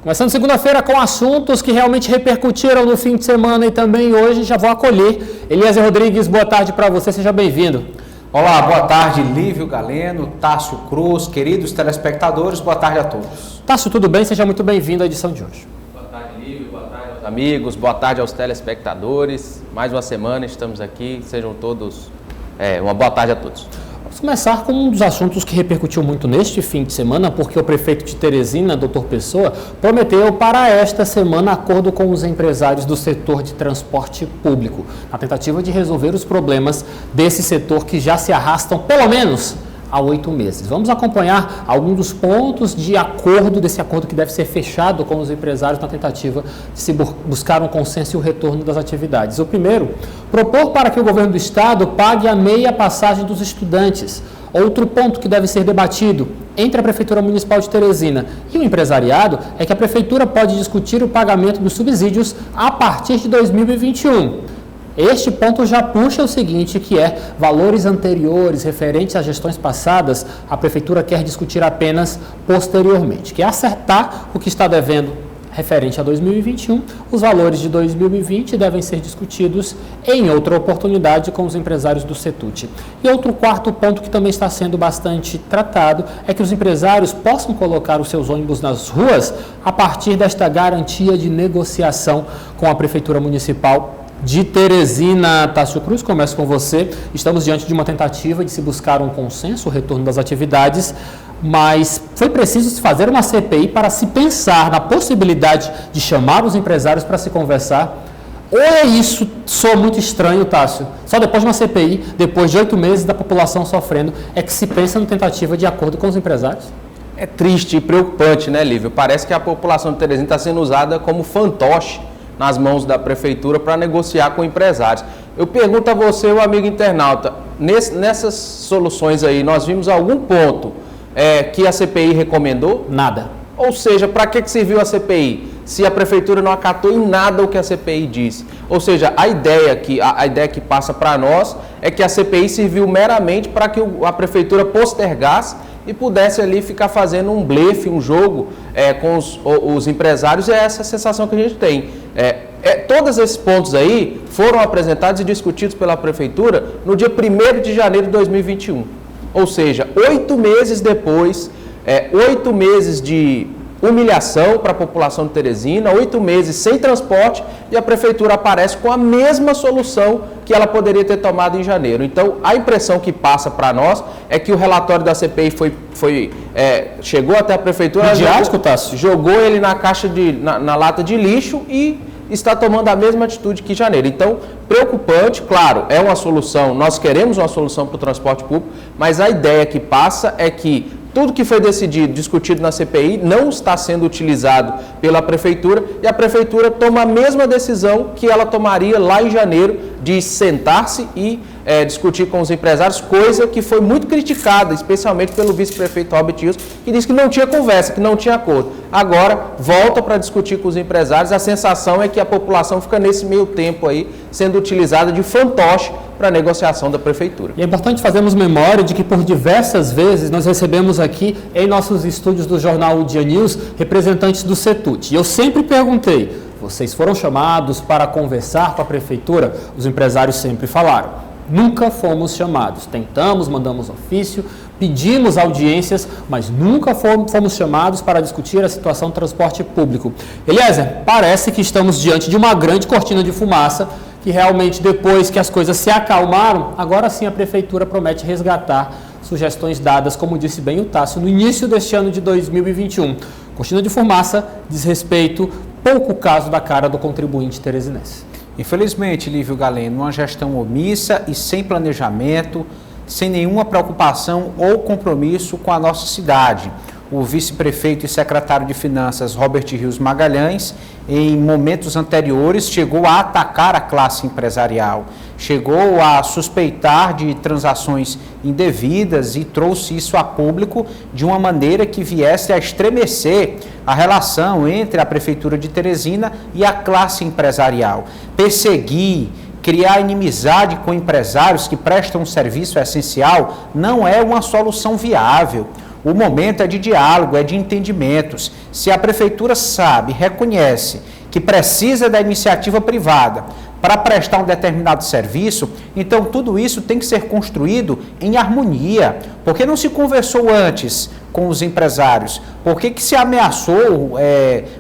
Começando segunda-feira com assuntos que realmente repercutiram no fim de semana e também hoje já vou acolher. Eliezer Rodrigues, boa tarde para você, seja bem-vindo. Olá, boa tarde, Lívio Galeno, Tássio Cruz, queridos telespectadores, boa tarde a todos. Tássio, tudo bem? Seja muito bem-vindo à edição de hoje. Boa tarde, Lívio, boa tarde aos amigos, boa tarde aos telespectadores. Mais uma semana estamos aqui, sejam todos, uma boa tarde a todos. Vamos começar com um dos assuntos que repercutiu muito neste fim de semana, porque o prefeito de Teresina, Dr. Pessoa, prometeu para esta semana acordo com os empresários do setor de transporte público, na tentativa de resolver os problemas desse setor que já se arrastam pelo menos há 8 meses. Vamos acompanhar alguns dos pontos de acordo, desse acordo que deve ser fechado com os empresários na tentativa de se buscar um consenso e o retorno das atividades. O primeiro, propor para que o governo do estado pague a meia passagem dos estudantes. Outro ponto que deve ser debatido entre a Prefeitura Municipal de Teresina e o empresariado é que a Prefeitura pode discutir o pagamento dos subsídios a partir de 2021. Este ponto já puxa o seguinte, que é valores anteriores referentes às gestões passadas, a Prefeitura quer discutir apenas posteriormente, que é acertar o que está devendo referente a 2021, os valores de 2020 devem ser discutidos em outra oportunidade com os empresários do Setut. E outro quarto ponto que também está sendo bastante tratado é que os empresários possam colocar os seus ônibus nas ruas a partir desta garantia de negociação com a Prefeitura Municipal de Teresina. Tássio Cruz, começo com você. Estamos diante de uma tentativa de se buscar um consenso, o retorno das atividades, mas foi preciso se fazer uma CPI para se pensar na possibilidade de chamar os empresários para se conversar. Ou é isso, sou muito estranho, Tássio? Só depois de uma CPI, depois de 8 meses da população sofrendo, é que se pensa na tentativa de acordo com os empresários? É triste e preocupante, né, Lívio? Parece que a população de Teresina está sendo usada como fantoche nas mãos da Prefeitura para negociar com empresários. Eu pergunto a você, o amigo internauta, nessas soluções aí, nós vimos algum ponto que a CPI recomendou? Nada. Ou seja, para que serviu a CPI? Se a Prefeitura não acatou em nada o que a CPI disse. Ou seja, a ideia que passa para nós é que a CPI serviu meramente para que a Prefeitura postergasse e pudesse ali ficar fazendo um blefe, um jogo com os empresários. É essa a sensação que a gente tem. Todos esses pontos aí foram apresentados e discutidos pela Prefeitura no dia 1º de janeiro de 2021. Ou seja, 8 meses depois, 8 meses de humilhação para a população de Teresina, 8 meses sem transporte, e a Prefeitura aparece com a mesma solução que ela poderia ter tomado em janeiro. Então, a impressão que passa para nós é que o relatório da CPI chegou até a Prefeitura, jogou ele na caixa na lata de lixo e está tomando a mesma atitude que em janeiro. Então, preocupante, claro, é uma solução, nós queremos uma solução para o transporte público, mas a ideia que passa é que tudo que foi discutido na CPI não está sendo utilizado pela Prefeitura e a Prefeitura toma a mesma decisão que ela tomaria lá em janeiro de sentar-se e discutir com os empresários, coisa que foi muito criticada, especialmente pelo vice-prefeito Robert Wilson, que disse que não tinha conversa, que não tinha acordo. Agora, volta para discutir com os empresários, a sensação é que a população fica nesse meio tempo aí, sendo utilizada de fantoche para a negociação da Prefeitura. E é importante fazermos memória de que por diversas vezes nós recebemos aqui em nossos estúdios do jornal O Dia News representantes do Setut. E eu sempre perguntei, vocês foram chamados para conversar com a Prefeitura? Os empresários sempre falaram. Nunca fomos chamados. Tentamos, mandamos ofício, pedimos audiências, mas nunca fomos chamados para discutir a situação do transporte público. Eliezer, parece que estamos diante de uma grande cortina de fumaça, que realmente depois que as coisas se acalmaram, agora sim a Prefeitura promete resgatar sugestões dadas, como disse bem o Tássio, no início deste ano de 2021. Cortina de fumaça diz respeito pouco caso da cara do contribuinte teresinense. Infelizmente, Lívio Galeno, uma gestão omissa e sem planejamento, sem nenhuma preocupação ou compromisso com a nossa cidade. O vice-prefeito e secretário de Finanças, Robert Rios Magalhães, em momentos anteriores, chegou a atacar a classe empresarial, chegou a suspeitar de transações indevidas e trouxe isso a público de uma maneira que viesse a estremecer a relação entre a Prefeitura de Teresina e a classe empresarial. Perseguir, criar inimizade com empresários que prestam um serviço essencial não é uma solução viável. O momento é de diálogo, é de entendimentos. Se a prefeitura sabe, reconhece que precisa da iniciativa privada para prestar um determinado serviço, então tudo isso tem que ser construído em harmonia. Por que não se conversou antes com os empresários? Por que se ameaçou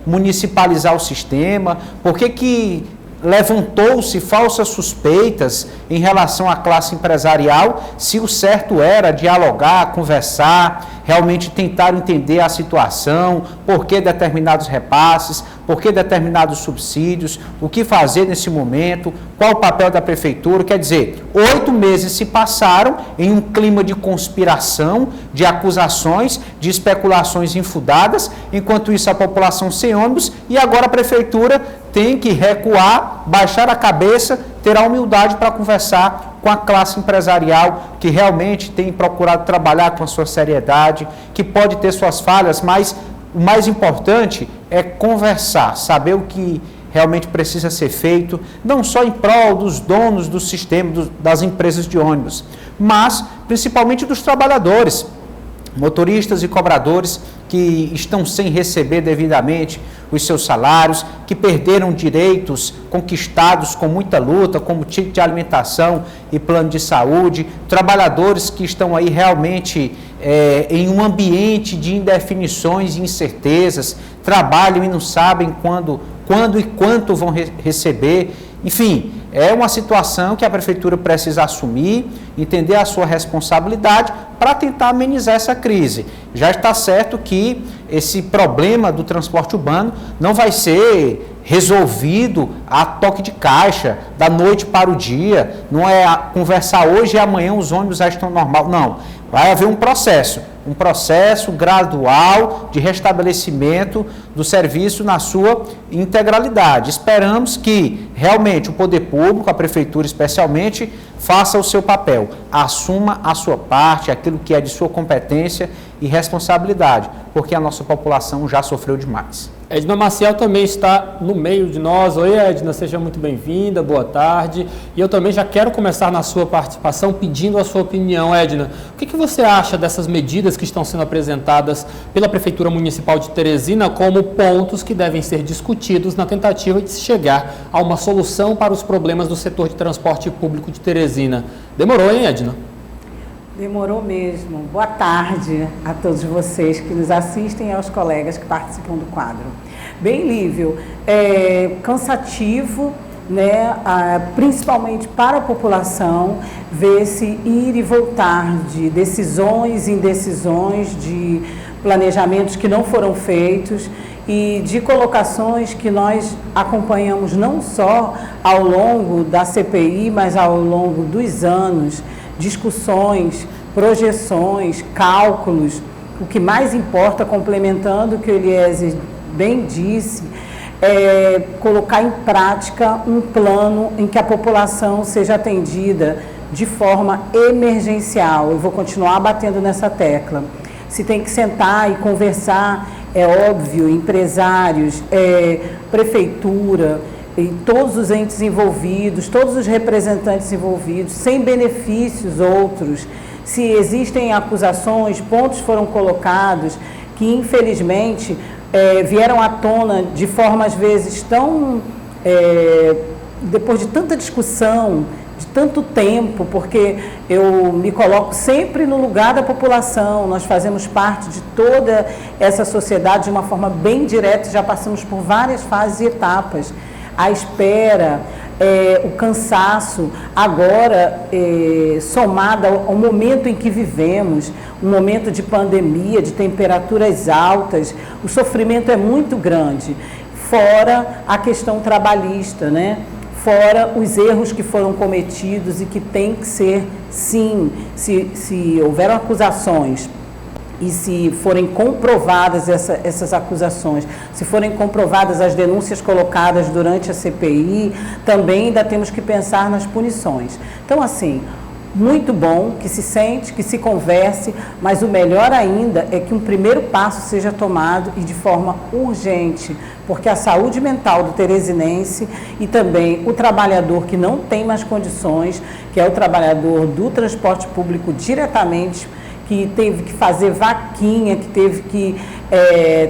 municipalizar o sistema? Por que levantou-se falsas suspeitas em relação à classe empresarial, se o certo era dialogar, conversar, realmente tentar entender a situação, por que determinados repasses, por que determinados subsídios, o que fazer nesse momento, qual o papel da prefeitura? Quer dizer, 8 meses se passaram em um clima de conspiração, de acusações, de especulações infundadas, enquanto isso a população sem ônibus, e agora a prefeitura tem que recuar, baixar a cabeça, ter a humildade para conversar com a classe empresarial que realmente tem procurado trabalhar com a sua seriedade, que pode ter suas falhas, mas o mais importante é conversar, saber o que realmente precisa ser feito, não só em prol dos donos do sistema, das empresas de ônibus, mas principalmente dos trabalhadores, motoristas e cobradores que estão sem receber devidamente os seus salários, que perderam direitos conquistados com muita luta, como ticket de alimentação e plano de saúde, trabalhadores que estão aí realmente em um ambiente de indefinições e incertezas, trabalham e não sabem quando e quanto vão receber. Enfim, é uma situação que a prefeitura precisa assumir, entender a sua responsabilidade para tentar amenizar essa crise. Já está certo que esse problema do transporte urbano não vai ser resolvido a toque de caixa, da noite para o dia, não é conversar hoje e amanhã os ônibus já estão normal, não. Vai haver um processo gradual de restabelecimento do serviço na sua integralidade. Esperamos que realmente o poder público, a prefeitura especialmente, faça o seu papel, assuma a sua parte, aquilo que é de sua competência e responsabilidade, porque a nossa população já sofreu demais. Edna Maciel também está no meio de nós. Oi, Edna, seja muito bem-vinda, boa tarde. E eu também já quero começar na sua participação pedindo a sua opinião, Edna. O que você acha dessas medidas que estão sendo apresentadas pela Prefeitura Municipal de Teresina como pontos que devem ser discutidos na tentativa de se chegar a uma solução para os problemas do setor de transporte público de Teresina? Demorou, hein, Edna? Demorou mesmo. Boa tarde a todos vocês que nos assistem e aos colegas que participam do quadro. Bem, Lívio, cansativo, né, principalmente para a população, ver esse ir e voltar de decisões em decisões, de planejamentos que não foram feitos e de colocações que nós acompanhamos não só ao longo da CPI, mas ao longo dos anos, discussões, projeções, cálculos. O que mais importa, complementando o que o Eliezer bem disse, é colocar em prática um plano em que a população seja atendida de forma emergencial. Eu vou continuar batendo nessa tecla. Se tem que sentar e conversar, é óbvio, empresários, prefeitura, e todos os entes envolvidos, todos os representantes envolvidos, sem benefícios outros. Se existem acusações, pontos foram colocados que, infelizmente, vieram à tona de forma, às vezes, tão... depois de tanta discussão, de tanto tempo, porque eu me coloco sempre no lugar da população, nós fazemos parte de toda essa sociedade de uma forma bem direta, já passamos por várias fases e etapas. A espera, o cansaço, agora somado ao momento em que vivemos, um momento de pandemia, de temperaturas altas, o sofrimento é muito grande, fora a questão trabalhista, né? Fora os erros que foram cometidos e que tem que ser, sim, se houveram acusações, e se forem comprovadas essas acusações, se forem comprovadas as denúncias colocadas durante a CPI, também ainda temos que pensar nas punições. Então, assim, muito bom que se sente, que se converse, mas o melhor ainda é que um primeiro passo seja tomado e de forma urgente, porque a saúde mental do teresinense e também o trabalhador que não tem mais condições, que é o trabalhador do transporte público diretamente, que teve que fazer vaquinha, que teve que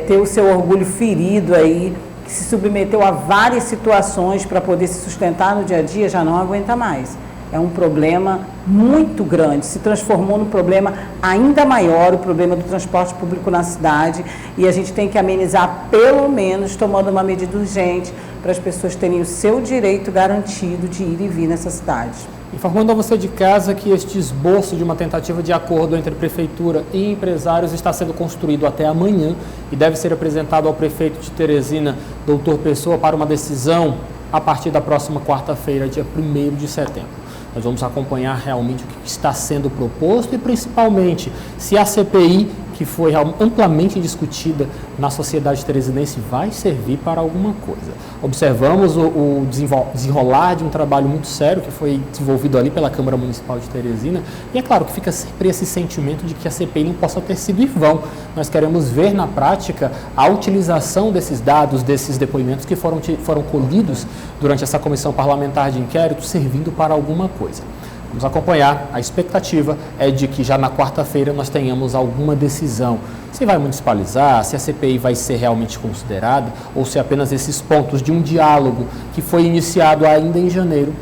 ter o seu orgulho ferido aí, que se submeteu a várias situações para poder se sustentar no dia a dia, já não aguenta mais. É um problema muito grande, se transformou num problema ainda maior, o problema do transporte público na cidade, e a gente tem que amenizar, pelo menos, tomando uma medida urgente para as pessoas terem o seu direito garantido de ir e vir nessa cidade. Informando a você de casa que este esboço de uma tentativa de acordo entre prefeitura e empresários está sendo construído até amanhã e deve ser apresentado ao prefeito de Teresina, Dr. Pessoa, para uma decisão a partir da próxima quarta-feira, dia 1º de setembro. Nós vamos acompanhar realmente o que está sendo proposto e, principalmente, se a CPI, que foi amplamente discutida na sociedade teresinense, vai servir para alguma coisa. Observamos o desenrolar de um trabalho muito sério que foi desenvolvido ali pela Câmara Municipal de Teresina, e é claro que fica sempre esse sentimento de que a CPI não possa ter sido em vão. Nós queremos ver na prática a utilização desses dados, desses depoimentos que foram colhidos durante essa comissão parlamentar de inquérito, servindo para alguma coisa. Vamos acompanhar. A expectativa é de que já na quarta-feira nós tenhamos alguma decisão. Se vai municipalizar, se a CPI vai ser realmente considerada, ou se apenas esses pontos de um diálogo que foi iniciado ainda em janeiro,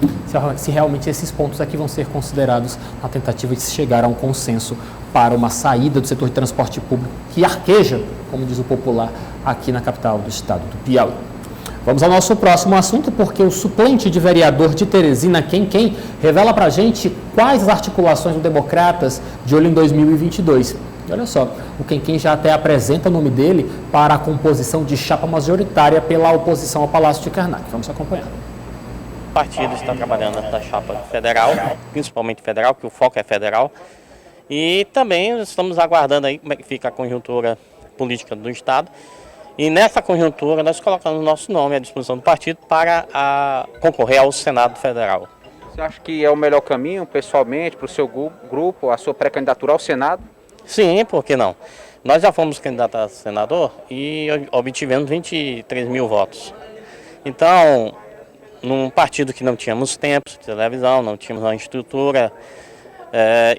se realmente esses pontos aqui vão ser considerados na tentativa de se chegar a um consenso para uma saída do setor de transporte público que arqueja, como diz o popular, aqui na capital do estado do Piauí. Vamos ao nosso próximo assunto, porque o suplente de vereador de Teresina, Quem, revela para a gente quais as articulações do Democratas de olho em 2022. E olha só, o Quem já até apresenta o nome dele para a composição de chapa majoritária pela oposição ao Palácio de Karnak. Vamos acompanhar. O partido está trabalhando na chapa federal, principalmente federal, que o foco é federal. E também estamos aguardando aí como é que fica a conjuntura política do Estado. E nessa conjuntura nós colocamos o nosso nome à disposição do partido para concorrer ao Senado Federal. Você acha que é o melhor caminho, pessoalmente, para o seu grupo, a sua pré-candidatura ao Senado? Sim, por que não? Nós já fomos candidatos a senador e obtivemos 23 mil votos. Então, num partido que não tínhamos tempo de televisão, não tínhamos uma estrutura,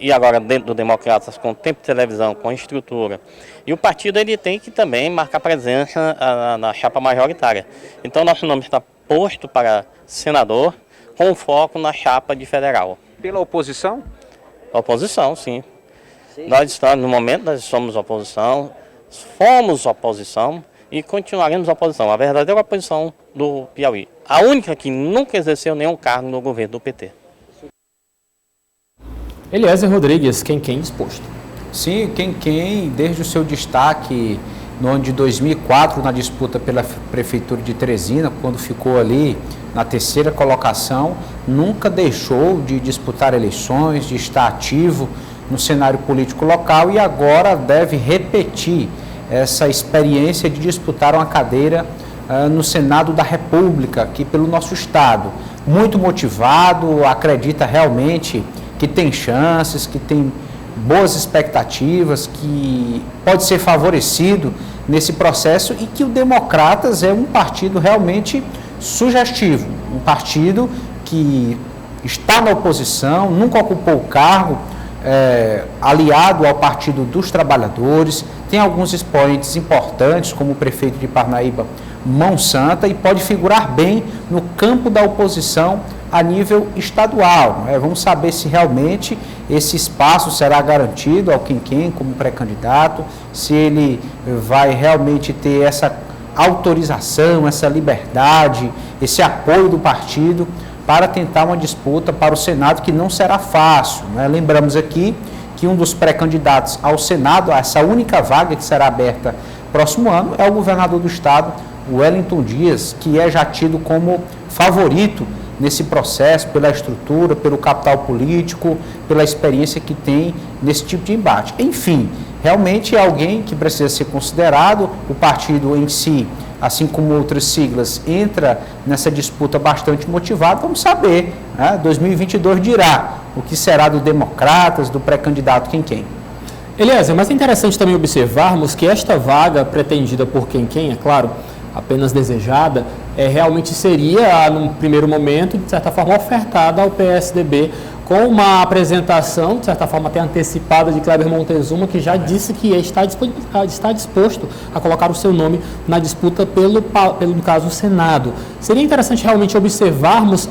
e agora dentro do Democratas com tempo de televisão, com estrutura. E o partido ele tem que também marcar presença na chapa majoritária. Então nosso nome está posto para senador com foco na chapa de federal. Pela oposição? Oposição, sim. Nós estamos, no momento, nós somos oposição, fomos oposição e continuaremos oposição. A verdadeira oposição do Piauí. A única que nunca exerceu nenhum cargo no governo do PT. Eliezer Rodrigues, Quem disposto. Sim, Quem, desde o seu destaque no ano de 2004, na disputa pela Prefeitura de Teresina, quando ficou ali na terceira colocação, nunca deixou de disputar eleições, de estar ativo no cenário político local e agora deve repetir essa experiência de disputar uma cadeira no Senado da República, aqui pelo nosso estado. Muito motivado, acredita realmente que tem chances, que tem boas expectativas, que pode ser favorecido nesse processo e que o Democratas é um partido realmente sugestivo, um partido que está na oposição, nunca ocupou o cargo, aliado ao Partido dos Trabalhadores, tem alguns expoentes importantes, como o prefeito de Parnaíba, Mão Santa, e pode figurar bem no campo da oposição a nível estadual. Vamos saber se realmente esse espaço será garantido ao Quem como pré-candidato, se ele vai realmente ter essa autorização, essa liberdade, esse apoio do partido para tentar uma disputa para o Senado que não será fácil. Lembramos aqui que um dos pré-candidatos ao Senado, essa única vaga que será aberta próximo ano, é o governador do estado, Wellington Dias, que é já tido como favorito nesse processo, pela estrutura, pelo capital político, pela experiência que tem nesse tipo de embate. Enfim, realmente é alguém que precisa ser considerado. O partido em si, assim como outras siglas, entra nessa disputa bastante motivado. Vamos saber, 2022 dirá o que será do Democratas, do pré-candidato Quem. Eliezer, mas é interessante também observarmos que esta vaga pretendida por Quem, é claro, apenas desejada, realmente seria, num primeiro momento, de certa forma, ofertada ao PSDB com uma apresentação, de certa forma até antecipada, de Kleber Montezuma, que já disse que está disposto a colocar o seu nome na disputa pelo no caso, o Senado. Seria interessante realmente observarmos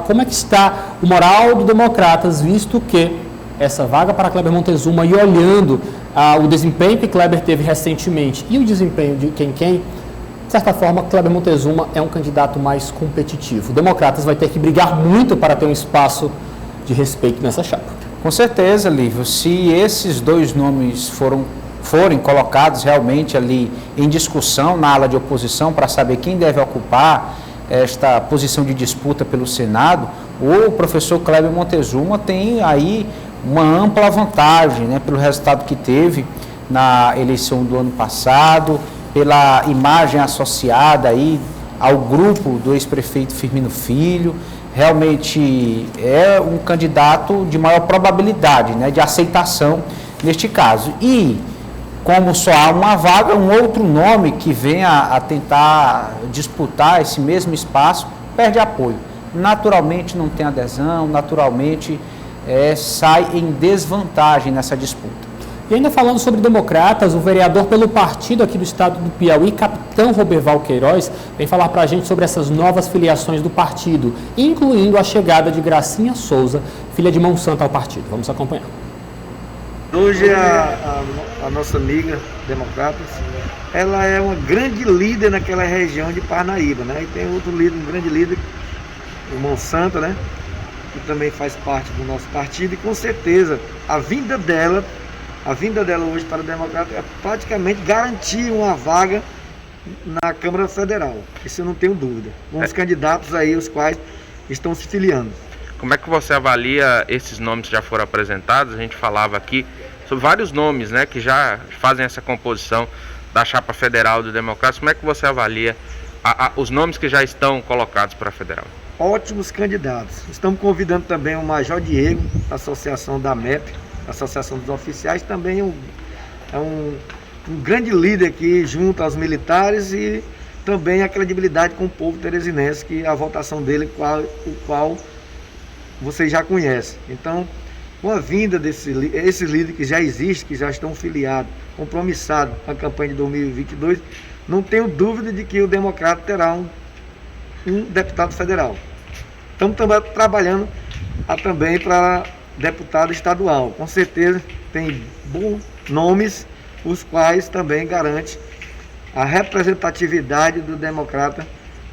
como é que está o moral do Democratas, visto que essa vaga para Kleber Montezuma e olhando o desempenho que Kleber teve recentemente e o desempenho de quem, de certa forma, Kleber Montezuma é um candidato mais competitivo. O Democratas vai ter que brigar muito para ter um espaço de respeito nessa chapa. Com certeza, Lívio. Se esses dois nomes forem colocados realmente ali em discussão na ala de oposição para saber quem deve ocupar esta posição de disputa pelo Senado, o professor Kleber Montezuma tem aí uma ampla vantagem, né, pelo resultado que teve na eleição do ano passado, pela imagem associada aí ao grupo do ex-prefeito Firmino Filho. Realmente é um candidato de maior probabilidade, né, de aceitação neste caso. E como só há uma vaga, um outro nome que venha a tentar disputar esse mesmo espaço perde apoio. Naturalmente não tem adesão, naturalmente sai em desvantagem nessa disputa. E ainda falando sobre Democratas, o vereador pelo partido aqui do estado do Piauí, capitão Roberval Queiroz, vem falar para a gente sobre essas novas filiações do partido, incluindo a chegada de Gracinha Souza, filha de Monsanto, ao partido. Vamos acompanhar. Hoje a nossa amiga Democratas, ela é uma grande líder naquela região de Parnaíba, né? E tem outro líder, um grande líder, o Monsanto, né? Que também faz parte do nosso partido, e com certeza a vinda dela hoje para o Democrata é praticamente garantir uma vaga na Câmara Federal. Isso eu não tenho dúvida. Um dos candidatos aí, os quais estão se filiando. Como é que você avalia esses nomes que já foram apresentados? A gente falava aqui sobre vários nomes, né, que já fazem essa composição da chapa federal do Democratas. Como é que você avalia os nomes que já estão colocados para a federal? Ótimos candidatos. Estamos convidando também o Major Diego, da Associação da MEP, Associação dos Oficiais, também é um grande líder aqui junto aos militares, e também a credibilidade com o povo teresinense, que a votação dele, o qual vocês já conhecem. Então, com a vinda esses líderes que já existem, que já estão filiados, compromissados com a campanha de 2022, não tenho dúvida de que o Democrata terá um deputado federal. Estamos trabalhando também para deputado estadual. Com certeza tem bons nomes, os quais também garantem a representatividade do Democrata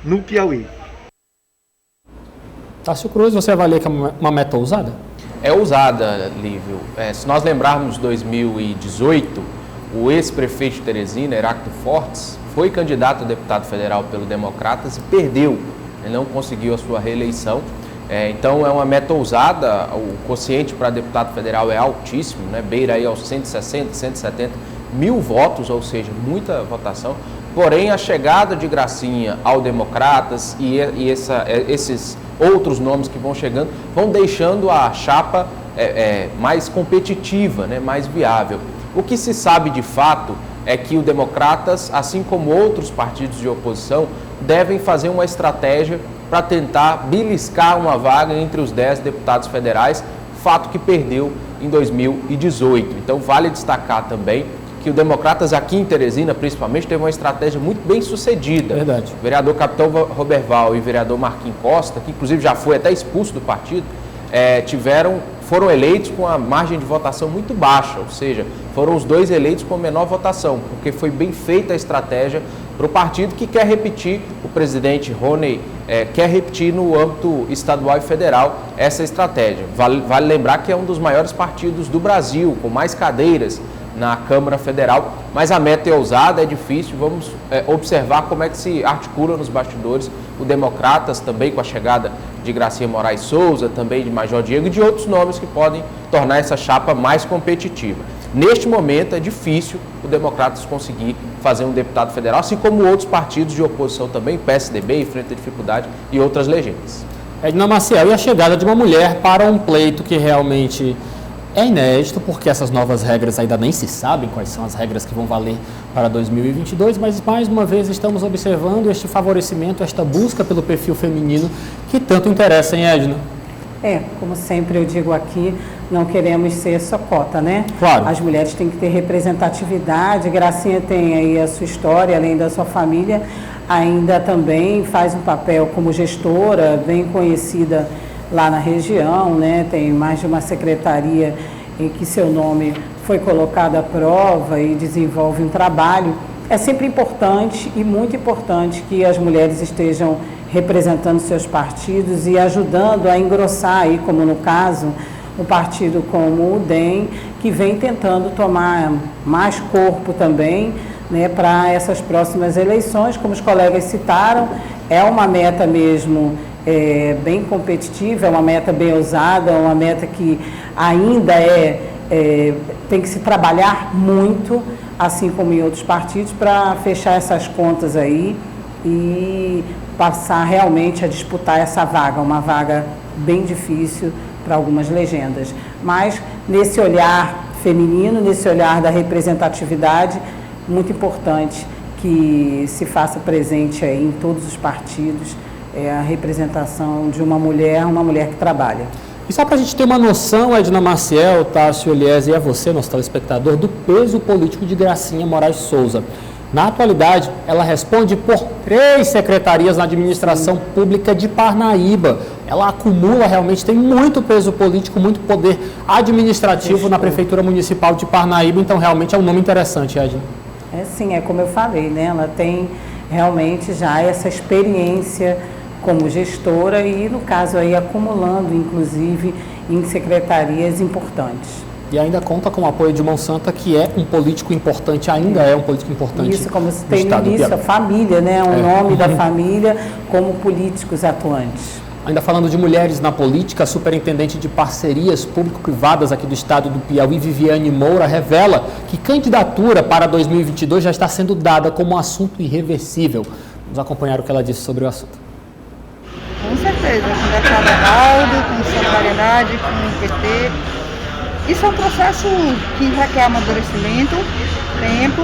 no Piauí. Tássio Cruz, você avalia que é uma meta ousada? É ousada, Lívio. Se nós lembrarmos 2018, o ex-prefeito de Teresina, Heráclito Fortes, foi candidato a deputado federal pelo Democratas e perdeu. Ele não conseguiu a sua reeleição. Então é uma meta ousada, o quociente para deputado federal é altíssimo, né? Beira aí aos 160, 170 mil votos, ou seja, muita votação. Porém, a chegada de Gracinha ao Democratas e esses outros nomes que vão chegando vão deixando a chapa mais competitiva, né? Mais viável. O que se sabe de fato é que o Democratas, assim como outros partidos de oposição, devem fazer uma estratégia para tentar beliscar uma vaga entre os 10 deputados federais, fato que perdeu em 2018. Então vale destacar também que o Democratas aqui em Teresina, principalmente, teve uma estratégia muito bem sucedida. Verdade. O vereador Capitão Roberval e o vereador Marquinhos Costa, que inclusive já foi até expulso do partido, foram eleitos com a margem de votação muito baixa, ou seja, foram os dois eleitos com menor votação, porque foi bem feita a estratégia para o partido que quer repetir, o presidente Rony quer repetir no âmbito estadual e federal essa estratégia. Vale lembrar que é um dos maiores partidos do Brasil, com mais cadeiras na Câmara Federal, mas a meta é ousada, é difícil. Vamos observar como é que se articula nos bastidores o Democratas, também com a chegada de Gracinha Moraes Souza, também de Major Diego e de outros nomes que podem tornar essa chapa mais competitiva. Neste momento é difícil o Democratas conseguir fazer um deputado federal, assim como outros partidos de oposição também, PSDB, Frente à Dificuldade e outras legendas. Edna Maciel, e a chegada de uma mulher para um pleito que realmente é inédito, porque essas novas regras ainda nem se sabem quais são as regras que vão valer para 2022, mas mais uma vez estamos observando este favorecimento, esta busca pelo perfil feminino que tanto interessa, hein, Edna? Como sempre eu digo aqui, não queremos ser só cota, né? Claro. As mulheres têm que ter representatividade. Gracinha tem aí a sua história, além da sua família, ainda também faz um papel como gestora, bem conhecida lá na região, né? Tem mais de uma secretaria em que seu nome foi colocado à prova e desenvolve um trabalho. É sempre importante e muito importante que as mulheres estejam representando seus partidos e ajudando a engrossar, aí, como no caso, um partido como o DEM, que vem tentando tomar mais corpo também, né, para essas próximas eleições. Como os colegas citaram, é uma meta mesmo bem competitiva, é uma meta bem ousada, é uma meta que ainda tem que se trabalhar muito, assim como em outros partidos, para fechar essas contas aí e passar realmente a disputar essa vaga, uma vaga bem difícil para algumas legendas. Mas nesse olhar feminino, nesse olhar da representatividade, muito importante que se faça presente aí em todos os partidos a representação de uma mulher que trabalha. E só para a gente ter uma noção, Edna Maciel, Tássio Eliese e a você, nosso telespectador, do peso político de Gracinha Moraes Souza. Na atualidade, ela responde por 3 secretarias na administração pública de Parnaíba. Ela acumula realmente, tem muito peso político, muito poder administrativo na Prefeitura Municipal de Parnaíba, então realmente é um nome interessante, Edna. Sim, é como eu falei, né? Ela tem realmente já essa experiência como gestora e, no caso, aí acumulando, inclusive, em secretarias importantes. E ainda conta com o apoio de Monsanto, que é um político importante, ainda é um político importante. Isso, como você tem no início, a família, né? O nome da família como políticos atuantes. Ainda falando de mulheres na política, a superintendente de parcerias público-privadas aqui do estado do Piauí, Viviane Moura, revela que candidatura para 2022 já está sendo dada como um assunto irreversível. Vamos acompanhar o que ela disse sobre o assunto. Com certeza, com a Aldo, com solidariedade, com o PT. Isso é um processo que requer amadurecimento, tempo,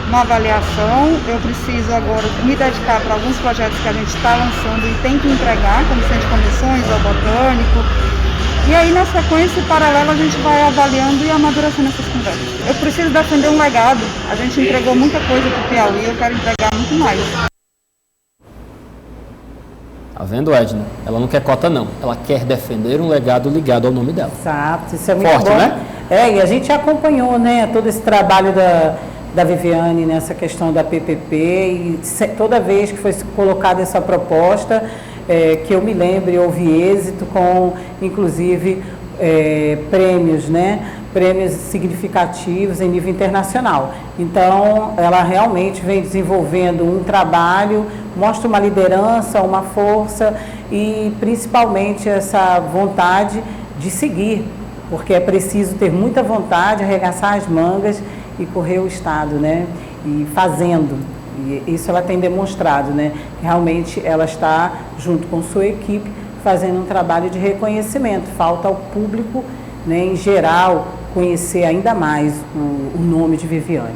uma avaliação. Eu preciso agora me dedicar para alguns projetos que a gente está lançando e tem que entregar, como centro de convenções, o botânico. E aí, na sequência, paralela, a gente vai avaliando e amadurecendo essas conversas. Eu preciso defender um legado. A gente entregou muita coisa para o Piauí, eu quero entregar muito mais. Tá vendo, Edna? Ela não quer cota, não. Ela quer defender um legado ligado ao nome dela. Exato, isso é muito forte, bom. Né? E a gente acompanhou, né, todo esse trabalho da Viviane nessa questão da PPP e toda vez que foi colocada essa proposta, que eu me lembre, houve êxito com, inclusive, prêmios, né? Prêmios significativos em nível internacional. Então, ela realmente vem desenvolvendo um trabalho, mostra uma liderança, uma força e, principalmente, essa vontade de seguir, porque é preciso ter muita vontade, arregaçar as mangas e correr o Estado, né? E fazendo. E isso ela tem demonstrado, né? Realmente ela está, junto com sua equipe, fazendo um trabalho de reconhecimento. Falta ao público, né, em geral, conhecer ainda mais o nome de Viviane.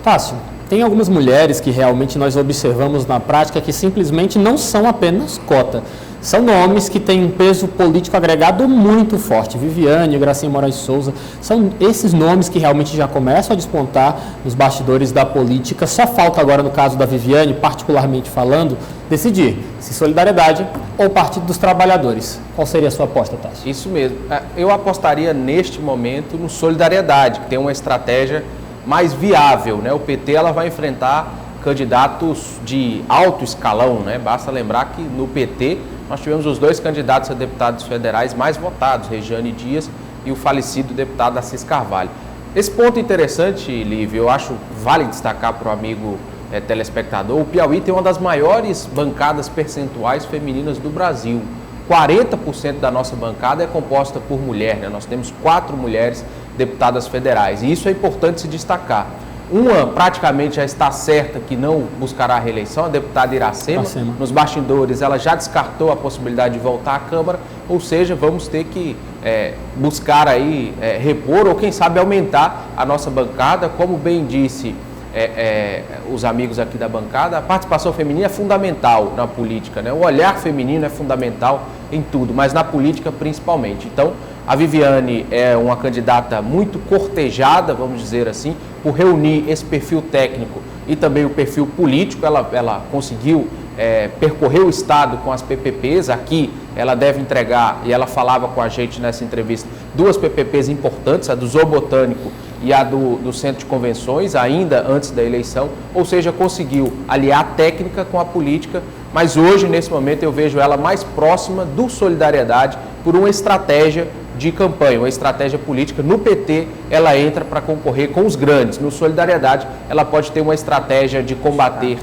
Tássio, tem algumas mulheres que realmente nós observamos na prática que simplesmente não são apenas cota. São nomes que têm um peso político agregado muito forte. Viviane, Gracinha Moraes Souza, são esses nomes que realmente já começam a despontar nos bastidores da política. Só falta agora, no caso da Viviane, particularmente falando, decidir se Solidariedade ou Partido dos Trabalhadores. Qual seria a sua aposta, Tássio? Isso mesmo. Eu apostaria neste momento no Solidariedade, que tem uma estratégia mais viável, né? O PT ela vai enfrentar candidatos de alto escalão, né? Basta lembrar que no PT nós tivemos os 2 candidatos a deputados federais mais votados, Regiane Dias e o falecido deputado Assis Carvalho. Esse ponto interessante, Lívia, eu acho vale destacar para o amigo telespectador, o Piauí tem uma das maiores bancadas percentuais femininas do Brasil. 40% da nossa bancada é composta por mulher, né? Nós temos 4 mulheres deputadas federais e isso é importante se destacar. Uma praticamente já está certa que não buscará a reeleição, a deputada Iracema. Nos bastidores ela já descartou a possibilidade de voltar à Câmara, ou seja, vamos ter que buscar aí repor ou quem sabe aumentar a nossa bancada. Como bem disse os amigos aqui da bancada, a participação feminina é fundamental na política, né? O olhar feminino é fundamental em tudo, mas na política principalmente. Então, a Viviane é uma candidata muito cortejada, vamos dizer assim, por reunir esse perfil técnico e também o perfil político. Ela conseguiu percorrer o Estado com as PPPs. Aqui ela deve entregar, e ela falava com a gente nessa entrevista, 2 PPPs importantes, a do Zoobotânico e a do Centro de Convenções, ainda antes da eleição, ou seja, conseguiu aliar a técnica com a política, mas hoje, nesse momento, eu vejo ela mais próxima do Solidariedade por uma estratégia de campanha, uma estratégia política. No PT, ela entra para concorrer com os grandes. No Solidariedade, ela pode ter uma estratégia de combater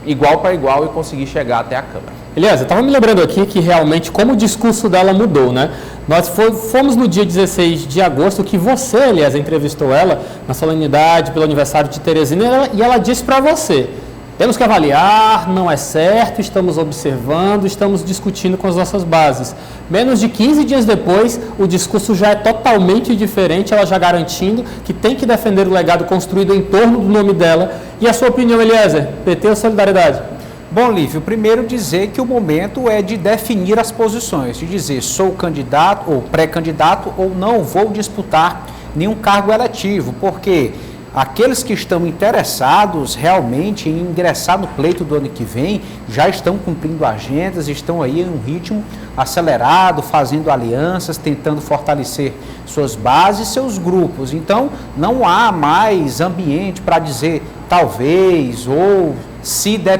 igual para igual e conseguir chegar até a Câmara. Elias, eu estava me lembrando aqui que realmente como o discurso dela mudou, né? Nós fomos no dia 16 de agosto que você, Elias, entrevistou ela na solenidade pelo aniversário de Teresina e ela disse para você: temos que avaliar, não é certo, estamos observando, estamos discutindo com as nossas bases. Menos de 15 dias depois, o discurso já é totalmente diferente, ela já garantindo que tem que defender o legado construído em torno do nome dela. E a sua opinião, Eliezer? PT ou Solidariedade? Bom, Lívio, primeiro dizer que o momento é de definir as posições, de dizer sou candidato ou pré-candidato ou não vou disputar nenhum cargo eletivo, porque aqueles que estão interessados realmente em ingressar no pleito do ano que vem já estão cumprindo agendas, estão aí em um ritmo acelerado, fazendo alianças, tentando fortalecer suas bases, seus grupos. Então, não há mais ambiente para dizer talvez ou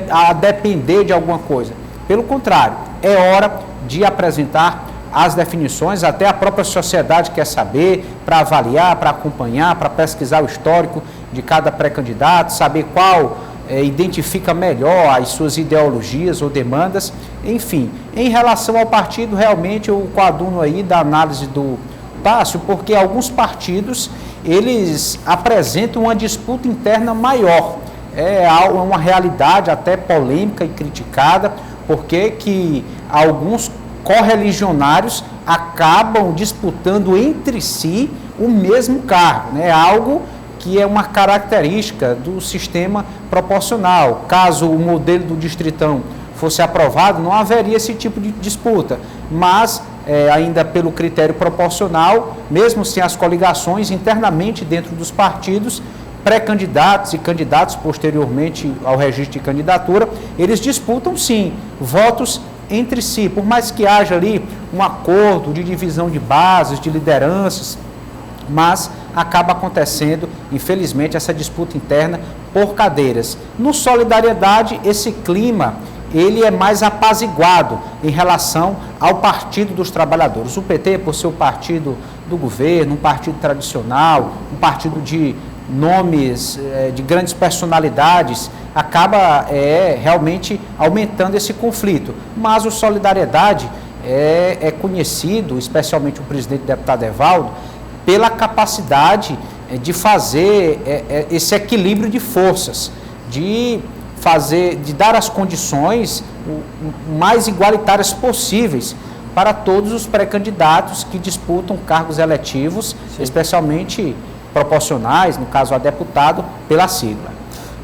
a depender de alguma coisa. Pelo contrário, é hora de apresentar as definições, até a própria sociedade quer saber, para avaliar, para acompanhar, para pesquisar o histórico de cada pré-candidato, saber qual identifica melhor as suas ideologias ou demandas. Enfim, em relação ao partido, realmente eu coaduno aí da análise do Tássio, porque alguns partidos, eles apresentam uma disputa interna maior. É uma realidade até polêmica e criticada, porque que alguns correligionários acabam disputando entre si o mesmo cargo, né? Algo que é uma característica do sistema proporcional. Caso o modelo do Distritão fosse aprovado, não haveria esse tipo de disputa, mas ainda pelo critério proporcional, mesmo sem as coligações internamente dentro dos partidos, pré-candidatos e candidatos posteriormente ao registro de candidatura, eles disputam sim votos entre si, por mais que haja ali um acordo de divisão de bases, de lideranças, mas acaba acontecendo, infelizmente, essa disputa interna por cadeiras. No Solidariedade, esse clima, ele é mais apaziguado em relação ao Partido dos Trabalhadores. O PT, por ser o partido do governo, um partido tradicional, um partido de nomes, de grandes personalidades, acaba realmente aumentando esse conflito. Mas o Solidariedade é conhecido, especialmente o presidente deputado Evaldo, pela capacidade de fazer esse equilíbrio de forças, de dar as condições mais igualitárias possíveis para todos os pré-candidatos que disputam cargos eletivos, sim, especialmente proporcionais, no caso a deputado, pela sigla.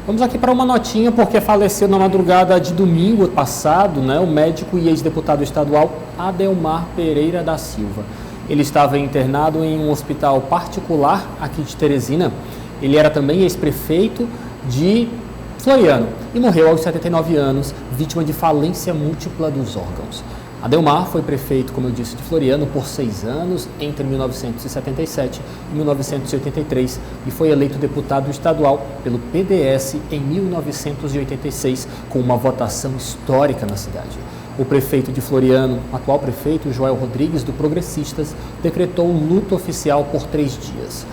Vamos aqui para uma notinha, porque faleceu na madrugada de domingo passado, né, o médico e ex-deputado estadual Adelmar Pereira da Silva. Ele estava internado em um hospital particular aqui de Teresina. Ele era também ex-prefeito de Floriano e morreu aos 79 anos, vítima de falência múltipla dos órgãos. Adelmar foi prefeito, como eu disse, de Floriano por 6 anos, entre 1977 e 1983, e foi eleito deputado estadual pelo PDS em 1986, com uma votação histórica na cidade. O prefeito de Floriano, atual prefeito, Joel Rodrigues, do Progressistas, decretou luto oficial por 3 dias.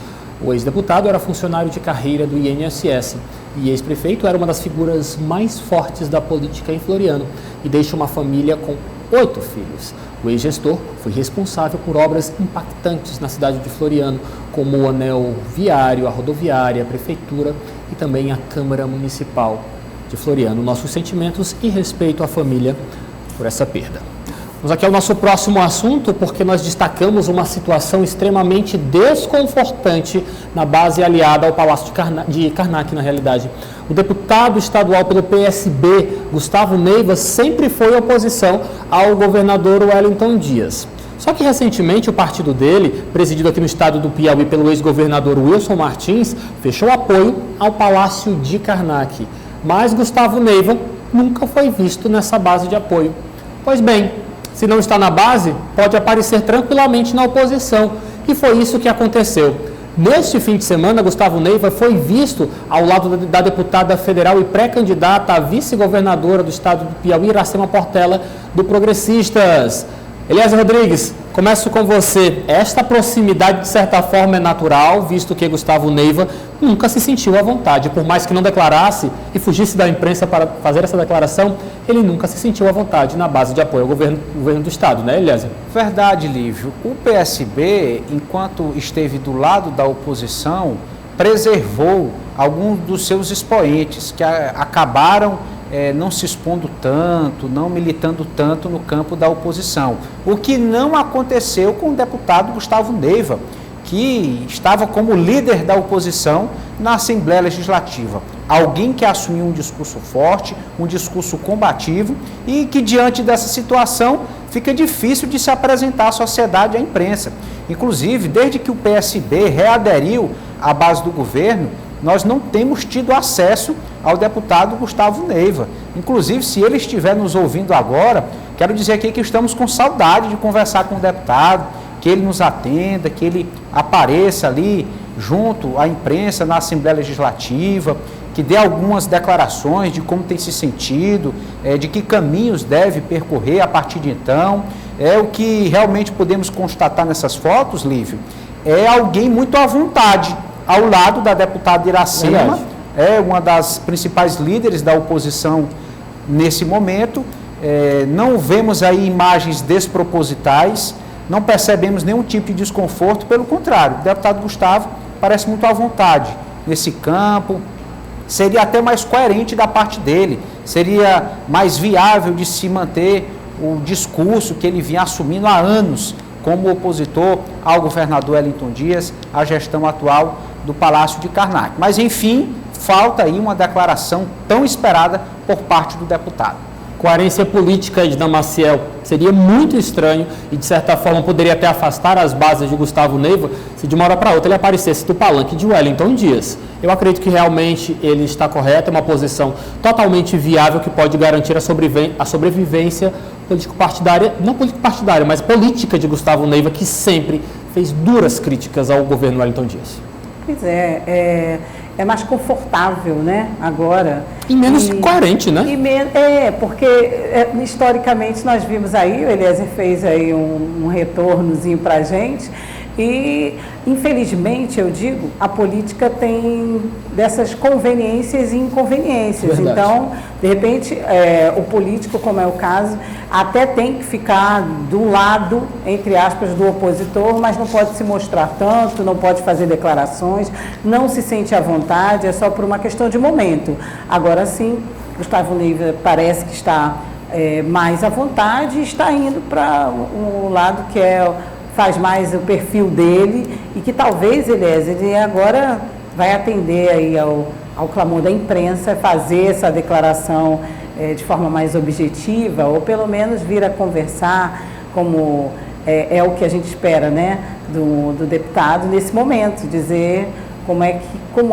O ex-deputado era funcionário de carreira do INSS e ex-prefeito era uma das figuras mais fortes da política em Floriano e deixa uma família com 8 filhos. O ex-gestor foi responsável por obras impactantes na cidade de Floriano, como o anel viário, a rodoviária, a prefeitura e também a Câmara Municipal de Floriano. Nossos sentimentos e respeito à família por essa perda. Vamos aqui ao nosso próximo assunto, porque nós destacamos uma situação extremamente desconfortante na base aliada ao Palácio de Karnak, na realidade. O deputado estadual pelo PSB, Gustavo Neiva, sempre foi oposição ao governador Wellington Dias. Só que recentemente o partido dele, presidido aqui no estado do Piauí pelo ex-governador Wilson Martins, fechou apoio ao Palácio de Karnak. Mas Gustavo Neiva nunca foi visto nessa base de apoio. Pois bem, se não está na base, pode aparecer tranquilamente na oposição. E foi isso que aconteceu. Neste fim de semana, Gustavo Neiva foi visto ao lado da deputada federal e pré-candidata a vice-governadora do estado do Piauí, Iracema Portela, do Progressistas. Eliezer Rodrigues, começo com você. Esta proximidade, de certa forma, é natural, visto que Gustavo Neiva nunca se sentiu à vontade. Por mais que não declarasse e fugisse da imprensa para fazer essa declaração, ele nunca se sentiu à vontade na base de apoio ao governo do estado, né, Eliezer? Verdade, Lívio. O PSB, enquanto esteve do lado da oposição, preservou alguns dos seus expoentes que acabaram não se expondo tanto, não militando tanto no campo da oposição. O que não aconteceu com o deputado Gustavo Neiva, que estava como líder da oposição na Assembleia Legislativa. Alguém que assumiu um discurso forte, um discurso combativo e que, diante dessa situação, fica difícil de se apresentar à sociedade e à imprensa. Inclusive, desde que o PSB readeriu à base do governo, nós não temos tido acesso ao deputado Gustavo Neiva. Inclusive, se ele estiver nos ouvindo agora, quero dizer aqui que estamos com saudade de conversar com o deputado, que ele nos atenda, que ele apareça ali junto à imprensa na Assembleia Legislativa, que dê algumas declarações de como tem se sentido, de que caminhos deve percorrer a partir de então. O que realmente podemos constatar nessas fotos, Lívio, é alguém muito à vontade, ao lado da deputada Iracema, uma das principais líderes da oposição nesse momento. Não vemos aí imagens despropositais, não percebemos nenhum tipo de desconforto, pelo contrário, o deputado Gustavo parece muito à vontade nesse campo. Seria até mais coerente da parte dele, seria mais viável de se manter o discurso que ele vinha assumindo há anos como opositor ao governador Wellington Dias, à gestão atual do Palácio de Karnak. Mas, enfim, falta aí uma declaração tão esperada por parte do deputado. Coerência política de Maciel seria muito estranho e, de certa forma, poderia até afastar as bases de Gustavo Neiva se de uma hora para outra ele aparecesse do palanque de Wellington Dias. Eu acredito que realmente ele está correto, é uma posição totalmente viável que pode garantir a sobrevivência político-partidária, não político-partidária, mas política de Gustavo Neiva, que sempre fez duras críticas ao governo Wellington Dias. Pois é mais confortável, né, agora. E menos coerente, né? Porque historicamente nós vimos aí, o Eliezer fez aí um retornozinho para a gente, e infelizmente, eu digo, a política tem dessas conveniências e inconveniências. Verdade. Então, de repente, o político, como é o caso, até tem que ficar do lado, entre aspas, do opositor, mas não pode se mostrar tanto, não pode fazer declarações, não se sente à vontade, é só por uma questão de momento. Agora sim, Gustavo Neiva parece que está mais à vontade e está indo para um lado que faz mais o perfil dele e que talvez, ele agora vai atender aí ao clamor da imprensa, fazer essa declaração de forma mais objetiva, ou pelo menos vir a conversar, como é o que a gente espera, né, do deputado nesse momento, dizer como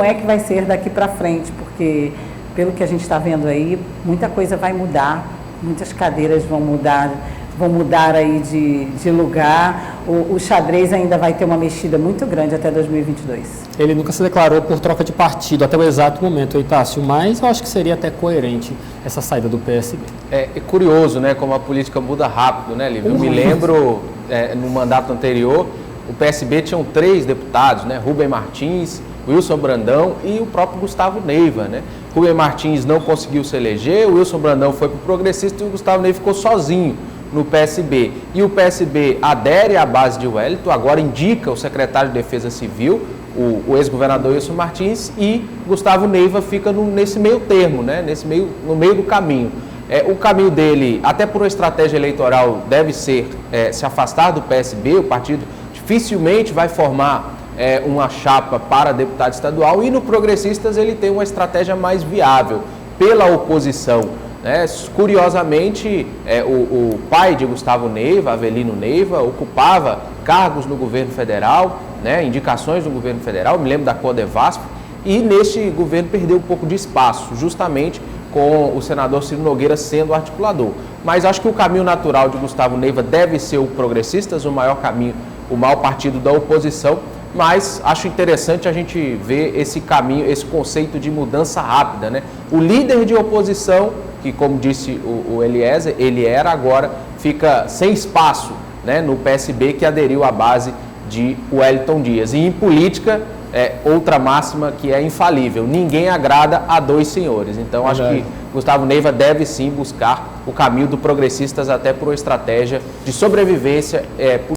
é que vai ser daqui para frente, porque pelo que a gente está vendo aí, muita coisa vai mudar, muitas cadeiras vão mudar aí de lugar. O xadrez ainda vai ter uma mexida muito grande até 2022. Ele nunca se declarou por troca de partido até o exato momento, Eitácio, mas eu acho que seria até coerente essa saída do PSB. É curioso, né, como a política muda rápido, né, Lívio? Eu me lembro, no mandato anterior, o PSB tinham 3 deputados, né, Rubem Martins, Wilson Brandão e o próprio Gustavo Neiva, né? Rubem Martins não conseguiu se eleger, o Wilson Brandão foi para o Progressista e o Gustavo Neiva ficou sozinho no PSB. E o PSB adere à base de Wellington, agora indica o secretário de Defesa Civil, o ex-governador Wilson Martins, e Gustavo Neiva fica nesse meio termo, né? No meio do caminho. O caminho dele, até por uma estratégia eleitoral, deve ser se afastar do PSB. O partido dificilmente vai formar uma chapa para deputado estadual, e no Progressistas ele tem uma estratégia mais viável pela oposição. Curiosamente, o pai de Gustavo Neiva, Avelino Neiva, ocupava cargos no governo federal, indicações no governo federal, me lembro da Codevasf, e neste governo perdeu um pouco de espaço, justamente com o senador Ciro Nogueira sendo articulador. Mas acho que o caminho natural de Gustavo Neiva deve ser o Progressistas, o maior caminho, o maior partido da oposição, mas acho interessante a gente ver esse caminho, esse conceito de mudança rápida, O líder de oposição, que como disse o Eliezer, ele era, agora fica sem espaço, no PSB, que aderiu à base de Wellington Dias. E em política, outra máxima que é infalível: ninguém agrada a dois senhores. Então acho que Gustavo Neiva deve sim buscar o caminho do Progressistas, até por uma estratégia de sobrevivência política.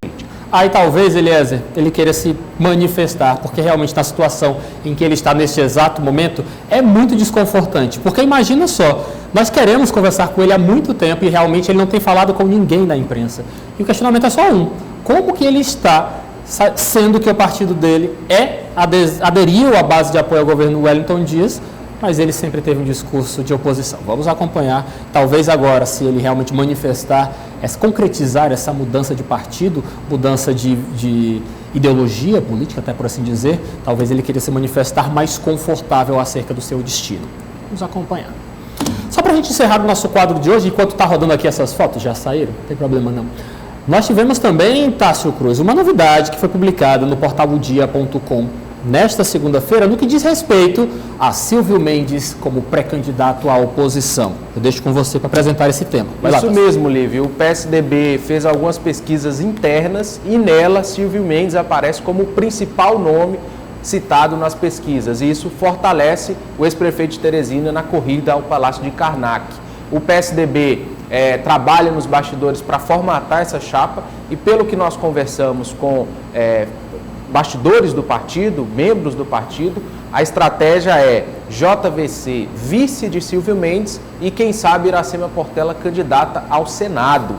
Aí talvez, Eliezer, ele queira se manifestar, porque realmente na situação em que ele está neste exato momento é muito desconfortante. Porque imagina só, nós queremos conversar com ele há muito tempo e realmente ele não tem falado com ninguém da imprensa. E o questionamento é só um: como que ele está, sendo que o partido dele aderiu à base de apoio ao governo Wellington Dias, mas ele sempre teve um discurso de oposição? Vamos acompanhar, talvez agora, se ele realmente manifestar, concretizar essa mudança de partido, mudança de ideologia política, até por assim dizer, talvez ele queira se manifestar mais confortável acerca do seu destino. Vamos acompanhar. Só para a gente encerrar o nosso quadro de hoje, enquanto está rodando aqui essas fotos, já saíram? Não tem problema não. Nós tivemos também, Tássio Cruz, uma novidade que foi publicada no portal odia.com nesta segunda-feira, no que diz respeito a Silvio Mendes como pré-candidato à oposição. Eu deixo com você para apresentar esse tema. Isso mesmo, Lívio. O PSDB fez algumas pesquisas internas e nela Silvio Mendes aparece como o principal nome citado nas pesquisas. E isso fortalece o ex-prefeito de Teresina na corrida ao Palácio de Karnak. O PSDB trabalha nos bastidores para formatar essa chapa, e pelo que nós conversamos com bastidores do partido, membros do partido, a estratégia é JVC vice de Silvio Mendes e, quem sabe, Iracema Portela candidata ao Senado.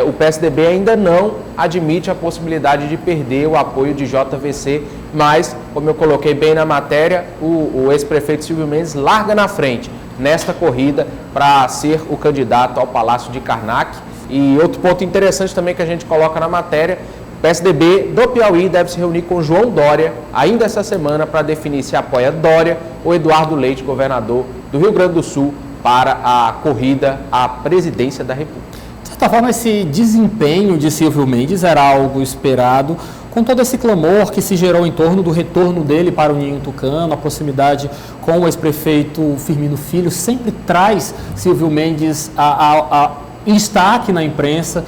O PSDB ainda não admite a possibilidade de perder o apoio de JVC, mas, como eu coloquei bem na matéria, o ex-prefeito Silvio Mendes larga na frente nesta corrida para ser o candidato ao Palácio de Karnak. E outro ponto interessante também que a gente coloca na matéria: o PSDB do Piauí deve se reunir com João Dória ainda essa semana para definir se apoia Dória ou Eduardo Leite, governador do Rio Grande do Sul, para a corrida à presidência da República. De certa forma, esse desempenho de Silvio Mendes era algo esperado, com todo esse clamor que se gerou em torno do retorno dele para o Ninho Tucano. A proximidade com o ex-prefeito Firmino Filho sempre traz Silvio Mendes em destaque na imprensa.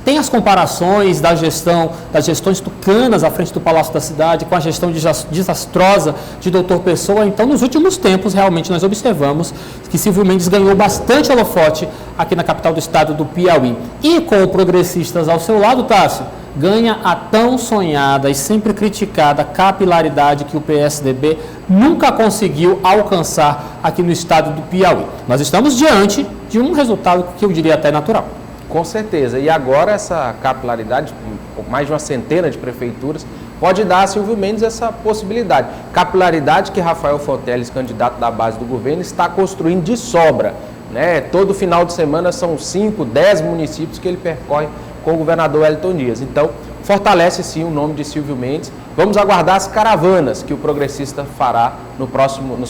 Tem as comparações das gestões tucanas à frente do Palácio da Cidade com a gestão desastrosa de Dr. Pessoa. Então, nos últimos tempos, realmente, nós observamos que Silvio Mendes ganhou bastante holofote aqui na capital do estado do Piauí. E com o Progressistas ao seu lado, Tássio, ganha a tão sonhada e sempre criticada capilaridade que o PSDB nunca conseguiu alcançar aqui no estado do Piauí. Nós estamos diante de um resultado que eu diria até natural. Com certeza. E agora essa capilaridade, mais de uma centena de prefeituras, pode dar a Silvio Mendes essa possibilidade. Capilaridade que Rafael Fonteles, candidato da base do governo, está construindo de sobra. Todo final de semana são 5, 10 municípios que ele percorre com o governador Wellington Dias. Então, fortalece sim o nome de Silvio Mendes. Vamos aguardar as caravanas que o progressista fará nos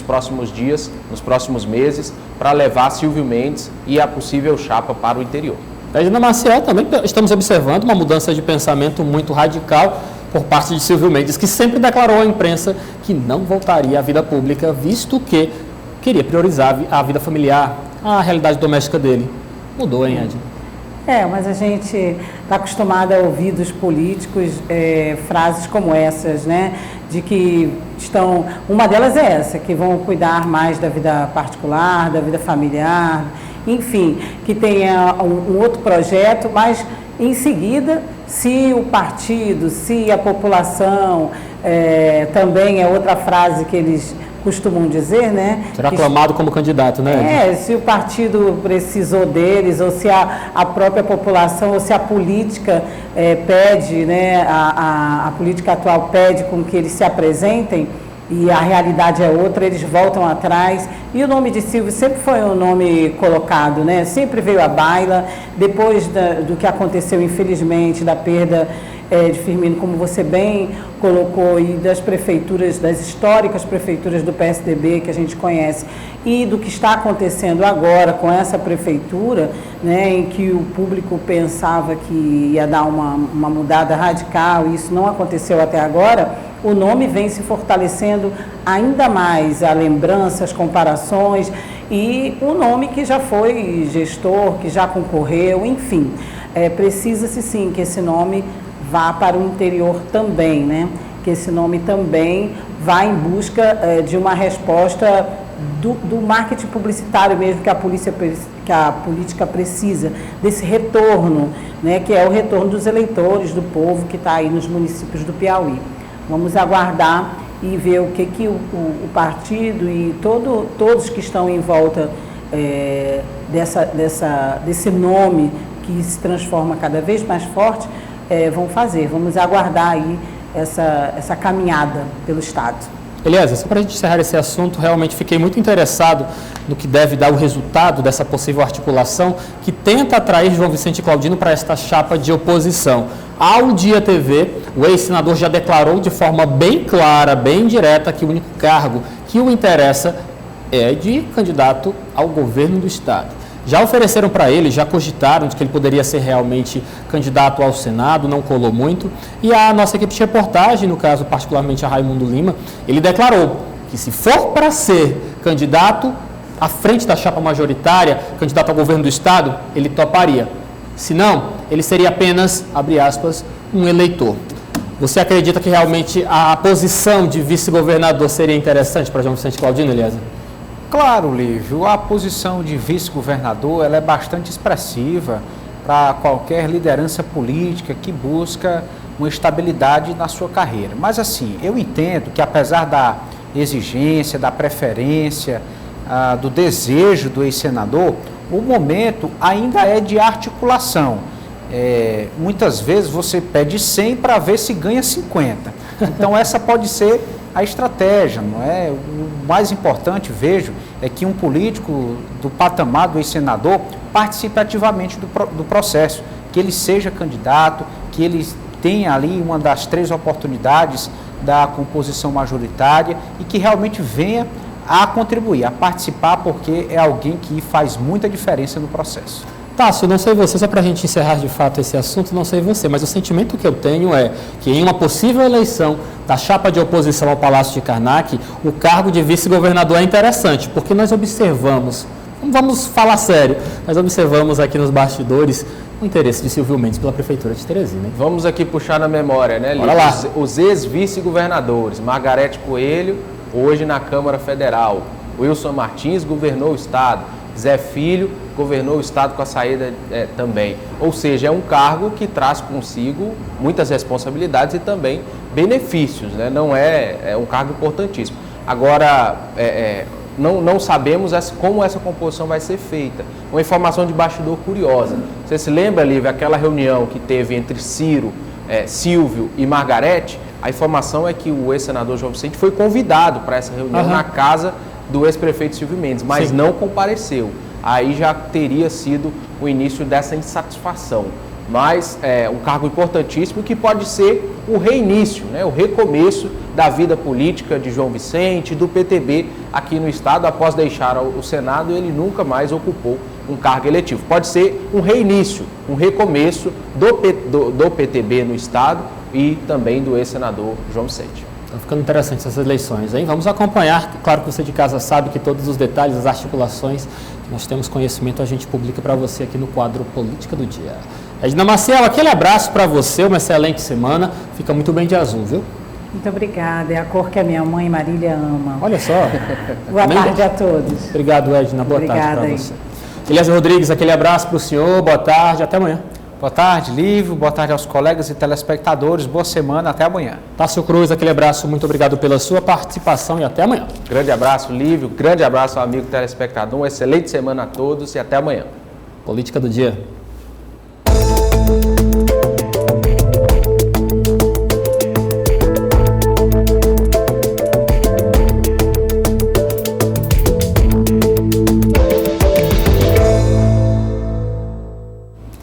próximos dias, nos próximos meses, para levar Silvio Mendes e a possível chapa para o interior. Na Maciel também estamos observando uma mudança de pensamento muito radical por parte de Silvio Mendes, que sempre declarou à imprensa que não voltaria à vida pública, visto que queria priorizar a vida familiar, a realidade doméstica dele. Mudou, hein, Ed? Mas a gente está acostumado a ouvir dos políticos frases como essas, de que uma delas é essa, que vão cuidar mais da vida particular, da vida familiar, enfim, que tenha um outro projeto, mas em seguida, se o partido, se a população, também é outra frase que eles costumam dizer, né? Será aclamado como candidato, né? Se o partido precisou deles, ou se a própria população, ou se a política pede, né? A política atual pede com que eles se apresentem, e a realidade é outra, eles voltam atrás. E o nome de Silvio sempre foi um nome colocado, né? Sempre veio à baila, depois do que aconteceu, infelizmente, da perda de Firmino, como você bem colocou, e das prefeituras, das históricas prefeituras do PSDB que a gente conhece, e do que está acontecendo agora com essa prefeitura, né, em que o público pensava que ia dar uma mudada radical, e isso não aconteceu até agora. O nome vem se fortalecendo ainda mais, a lembrança, as comparações, e o nome que já foi gestor, que já concorreu, enfim, precisa-se sim que esse nome vá para o interior também, né? Que esse nome também vá em busca de uma resposta do marketing publicitário mesmo que a política precisa, desse retorno, né? Que é o retorno dos eleitores, do povo que está aí nos municípios do Piauí. Vamos aguardar e ver o que o partido e todos que estão em volta desse nome que se transforma cada vez mais forte, vão fazer. Vamos aguardar aí essa caminhada pelo Estado. Eliezer, só para a gente encerrar esse assunto, realmente fiquei muito interessado no que deve dar o resultado dessa possível articulação que tenta atrair João Vicente Claudino para esta chapa de oposição. Ao Dia TV, o ex-senador já declarou de forma bem clara, bem direta, que o único cargo que o interessa é de candidato ao governo do Estado. Já ofereceram para ele, já cogitaram de que ele poderia ser realmente candidato ao Senado, não colou muito. E a nossa equipe de reportagem, no caso particularmente a Raimundo Lima, ele declarou que se for para ser candidato à frente da chapa majoritária, candidato ao governo do Estado, ele toparia. Se não, ele seria apenas, abre aspas, um eleitor. Você acredita que realmente a posição de vice-governador seria interessante para João Vicente Claudino, Eliezer? Claro, Lívio, a posição de vice-governador ela é bastante expressiva para qualquer liderança política que busca uma estabilidade na sua carreira. Mas assim, eu entendo que apesar da exigência, da preferência, do desejo do ex-senador, o momento ainda é de articulação. Muitas vezes você pede 100 para ver se ganha 50. Então essa pode ser a estratégia, não é? O mais importante, vejo, é que um político do patamar do ex-senador participe ativamente do processo, que ele seja candidato, que ele tenha ali uma das 3 oportunidades da composição majoritária e que realmente venha a contribuir, a participar, porque é alguém que faz muita diferença no processo. Tássio, não sei você, só para a gente encerrar de fato esse assunto, não sei você, mas o sentimento que eu tenho é que em uma possível eleição da chapa de oposição ao Palácio de Karnak, o cargo de vice-governador é interessante, porque nós observamos, vamos falar sério, nós observamos aqui nos bastidores o interesse de Silvio Mendes pela Prefeitura de Teresina. Vamos aqui puxar na memória, né, Lívio? Os ex-vice-governadores, Margarete Coelho, hoje na Câmara Federal, Wilson Martins governou o Estado, Zé Filho governou o Estado com a saída também. Ou seja, é um cargo que traz consigo muitas responsabilidades e também benefícios, né? Não é um cargo importantíssimo. Agora, não sabemos como essa composição vai ser feita. Uma informação de bastidor curiosa. Você se lembra, Lívia, aquela reunião que teve entre Silvio e Margarete? A informação é que o ex-senador João Vicente foi convidado para essa reunião na casa do ex-prefeito Silvio Mendes, mas não compareceu. Aí já teria sido o início dessa insatisfação. Mas é um cargo importantíssimo que pode ser o reinício, né, o recomeço da vida política de João Vicente, do PTB aqui no Estado. Após deixar o Senado, ele nunca mais ocupou um cargo eletivo. Pode ser um reinício, um recomeço do PTB no Estado e também do ex-senador João Vicente. Estão ficando interessantes essas eleições, hein? Vamos acompanhar. Claro que você de casa sabe que todos os detalhes, as articulações, que nós temos conhecimento, a gente publica para você aqui no quadro Política do Dia. Edna Maciel, aquele abraço para você, uma excelente semana. Fica muito bem de azul, viu? Muito obrigada. É a cor que a minha mãe Marília ama. Olha só. Boa tarde a todos. Obrigado, Edna. Boa tarde para você. Eliezer Rodrigues, aquele abraço para o senhor. Boa tarde. Até amanhã. Boa tarde, Lívio. Boa tarde aos colegas e telespectadores. Boa semana. Até amanhã. Tássio Cruz, aquele abraço. Muito obrigado pela sua participação e até amanhã. Grande abraço, Lívio. Grande abraço ao amigo telespectador. Uma excelente semana a todos e até amanhã. Política do dia.